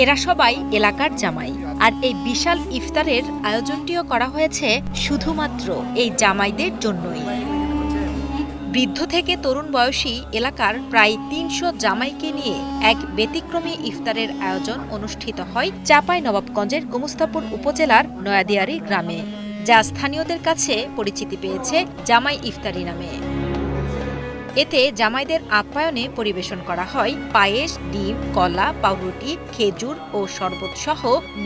এরা সবাই এলাকার জামাই, আর এই বিশাল ইফতারের আয়োজনটিও করা হয়েছে শুধুমাত্র এই জামাইদের জন্যই। বৃদ্ধ থেকে তরুণ বয়সী এলাকার প্রায় ৩০০ জামাইকে নিয়ে এক ব্যতিক্রমী ইফতারের আয়োজন অনুষ্ঠিত হয় চাঁপাইনবাবগঞ্জের গোমস্তাপুর উপজেলার নয়াদিয়ারি গ্রামে, যা স্থানীয়দের কাছে পরিচিতি পেয়েছে জামাই ইফতারি নামে। এতে জামাইদের আপ্যায়নে পরিবেশন করা হয় পায়েস, ডিম, কলা, পাউরুটি, খেজুর ও শরবত সহ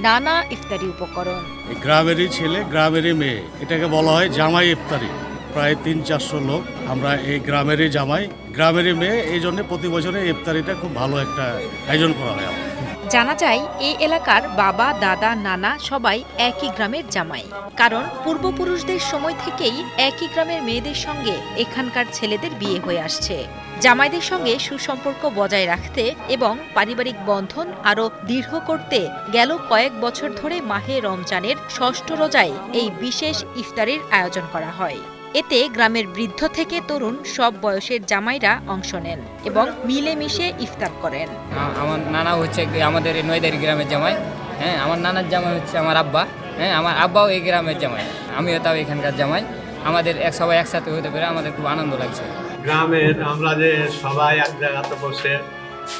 নানা ইফতারি উপকরণ। গ্রামেরই ছেলে, গ্রামেরই মেয়ে, এটাকে বলা হয় জামাই ইফতারি। প্রায় ৩০০-৪০০ লোক, আমরা এই গ্রামেরই জামাই, গ্রামেরই মেয়ে, এই জন্য প্রতি বছরে ইফতারিটা খুব ভালো একটা আয়োজন করা হয়। জানা যায় এই এলাকার বাবা, দাদা, নানা সবাই একই গ্রামের জামাই, কারণ পূর্বপুরুষদের সময় থেকেই একই গ্রামের মেয়েদের সঙ্গে এখানকার ছেলেদের বিয়ে হয়ে আসছে। জামাইদের সঙ্গে সুসম্পর্ক বজায় রাখতে এবং পারিবারিক বন্ধন আরও দৃঢ় করতে গেল কয়েক বছর ধরে মাহে রমজানের ষষ্ঠ রোজায় এই বিশেষ ইফতারির আয়োজন করা হয়। এতে গ্রামের বৃদ্ধ থেকে তরুণ সব বয়সের জামাইরা অংশ নেন এবং মিলেমিশে ইফতার করেন। আমার নানা হচ্ছে আমাদের নয়দারি গ্রামের জামাই। হ্যাঁ, আমার নানার জামাই হচ্ছে আমার আব্বা। হ্যাঁ, আমার আব্বাও এই গ্রামের জামাই, আমিও তাও এখানকার জামাই। আমাদের সবাই একসাথে হতে পেরে আমাদের খুব আনন্দ লাগছে। গ্রামের আমরা যে সবাই এক জায়গাতে বসে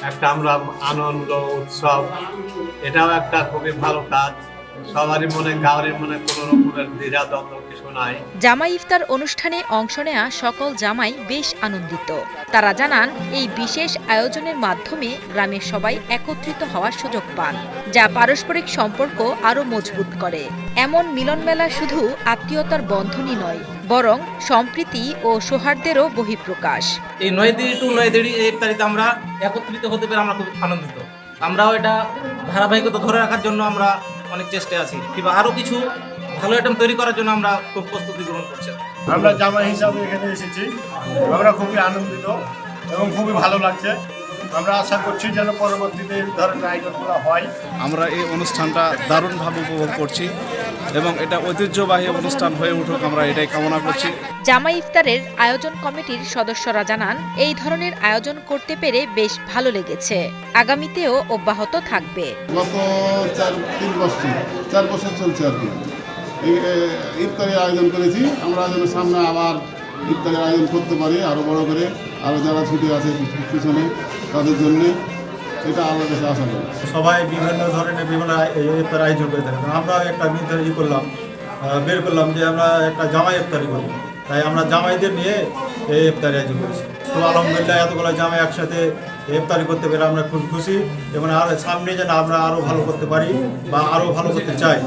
একটা আমরা আনন্দ উৎসব, এটাও একটা খুবই ভালো কাজ। সবারই মনে, কাউরি মনে কোনো রকমের দ্বিধাদ্বন্দ্ব কিছু নাই। জামাই ইফতার অনুষ্ঠানে অংশ নেয়া সকল জামাই বেশ আনন্দিত। তারা জানান এই বিশেষ আয়োজনের মাধ্যমে গ্রামের সবাই একত্রিত হওয়ার সুযোগ পান, যা পারস্পরিক সম্পর্ক আরও মজবুত করে। এমন মিলনমেলা শুধু আত্মীয়তার বন্ধনই নয়, বরং সম্প্রীতি ও সৌহার্দ্যেরও বহিঃপ্রকাশ। এই নয়দিড়ি টু নয়দিড়ি এই ইফতারিতে আমরা একত্রিত হতে পেরে আমরা খুব আনন্দিত। আমরাও এটা ধারাবাহিকতা ধরে রাখার জন্য আমরা অনেক চেষ্টায় আছি, কিংবা আরও কিছু ভালো আইটেম তৈরি করার জন্য আমরা খুব প্রস্তুতি গ্রহণ করছি। আমরা জামাই হিসাবে এখানে এসেছি, আমরা খুবই আনন্দিত এবং খুবই ভালো লাগছে। আমরা আশা করছি যেন পরবর্তীতে এই ধরনের আয়োজনগুলো হয়। আমরা এই অনুষ্ঠানটা দারুণভাবে উপভোগ করছি এবং এটা ঐতিহ্যবাহী অনুষ্ঠান হয়ে উঠুক, আমরা এটাই কামনা করছি। জামাই ইফতারের আয়োজন কমিটির সদস্যরা জানান এই ধরনের আয়োজন করতে পেরে বেশ ভালো লেগেছে, আগামীতেও অব্যাহত থাকবে। গত 4 বছর চলছে আর কি ইফতারের আয়োজন করেছি। আমরা যেন সামনে আবার ইফতারের আয়োজন করতে পারি আরও বড় করে, আরও যারা ছুটি আছে পিছনে তাদের জন্যে, এটা আল্লাহর কাছে আশা করি। সবাই বিভিন্ন ধরনের বিভিন্ন ইফতার আয়োজন করে থাকেন। আমরাও একটা নির্ধারণ বের করলাম যে আমরা একটা জামাই ইফতারি করব, তাই আমরা জামাইদের নিয়ে এই ইফতারি আয়োজন করেছি। তো আলহামদুলিল্লাহ এতগুলো জামাই একসাথে ইফতারি করতে পেরে আমরা খুব খুশি এবং আর সামনে যেন আমরা আরও ভালো করতে পারি বা আরও ভালো করতে চাই।